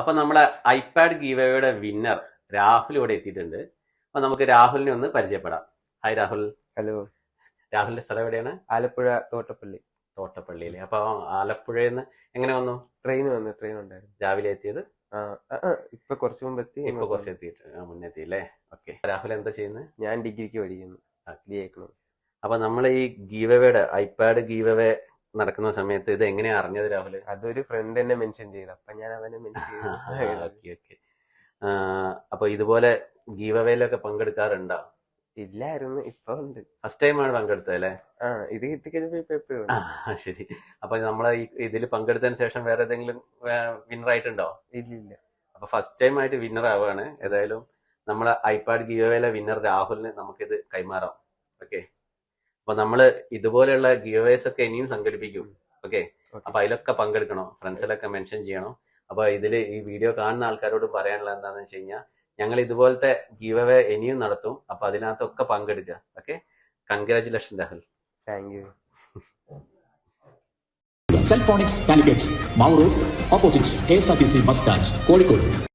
അപ്പൊ നമ്മുടെ iPad ഗീവയുടെ winner Rahul ഇവിടെ എത്തിയിട്ടുണ്ട്. അപ്പൊ നമുക്ക് രാഹുലിനെ ഒന്ന് പരിചയപ്പെടാം. ഹായ് രാഹുൽ. ഹലോ. രാഹുലിന്റെ സ്ഥലം എവിടെയാണ്? ആലപ്പുഴ തോട്ടപ്പള്ളി. തോട്ടപ്പള്ളിയില്. അപ്പൊ ആലപ്പുഴയിൽ നിന്ന് എങ്ങനെ വന്നു? ട്രെയിൻ ഉണ്ടായിരുന്നു. രാവിലെ എത്തിയത്? ഇപ്പൊ കുറച്ചു മുമ്പ് എത്തി. ഇപ്പൊ കുറച്ച് എത്തിയിട്ട് മുന്നെത്തി അല്ലേ? ഓക്കെ. രാഹുൽ എന്താ ചെയ്യുന്നത്? ഞാൻ ഡിഗ്രിക്ക് പഠിക്കുന്നു, BA എക്കണോമിക്സ്. അപ്പൊ നമ്മൾ ഈ ഗീവയുടെ ഐപാഡ് ഗീവവേ നടക്കുന്ന സമയത്ത് ഇത് എങ്ങനെയാ അറിഞ്ഞത് രാഹുൽ? അതൊരു ഫ്രണ്ട് എന്നെ മെൻഷൻ ചെയ്തു, അപ്പൊ ഞാൻ അവനെ മെൻഷൻ ചെയ്തു. Okay okay. അപ്പൊ ഇതുപോലെ ഗീവവേയിലൊക്കെ പങ്കെടുക്കാറുണ്ടോ? ഇല്ലായിരുന്നു, ഇപ്പൊ ഉണ്ട്. ഫസ്റ്റ് ടൈമാണ് പങ്കെടുത്തത് അല്ലേ? ഇത് കിട്ടിക്കഴിഞ്ഞപ്പോ ഇപ്പൊ എപ്പോഴും. ശരി. അപ്പൊ നമ്മളെ ഇതിൽ പങ്കെടുത്തതിന് ശേഷം വേറെ ഏതെങ്കിലും വിന്നർ ആയിട്ടുണ്ടോ? ഇല്ല. അപ്പൊ ഫസ്റ്റ് ടൈം ആയിട്ട് വിന്നർ ആവുകയാണ്. ഏതായാലും നമ്മളെ ഐപാഡ് ഗീവവേയിലെ വിന്നർ രാഹുലിന് നമുക്കിത് കൈമാറാം. ഓക്കെ. അപ്പൊ നമ്മള് ഇതുപോലെയുള്ള ഗീവേസ് ഒക്കെ ഇനിയും സംഘടിപ്പിക്കും. ഓക്കെ. അപ്പൊ അതിലൊക്കെ പങ്കെടുക്കണം, ഫ്രണ്ട്സിലൊക്കെ മെൻഷൻ ചെയ്യണം. അപ്പൊ ഇതില് ഈ വീഡിയോ കാണുന്ന ആൾക്കാരോട് പറയാനുള്ള എന്താണെന്ന് വെച്ച് കഴിഞ്ഞാൽ, ഞങ്ങൾ ഇതുപോലത്തെ ഗീവവേ ഇനിയും നടത്തും. അപ്പൊ അതിനകത്തൊക്കെ പങ്കെടുക്കുക. Okay. Congratulation Rahul. Thank you. CellphoniX Calicut, Mauro, opposite 𝐏𝐡𝐨𝐧𝐢𝐭𝐢𝐿, Calicut.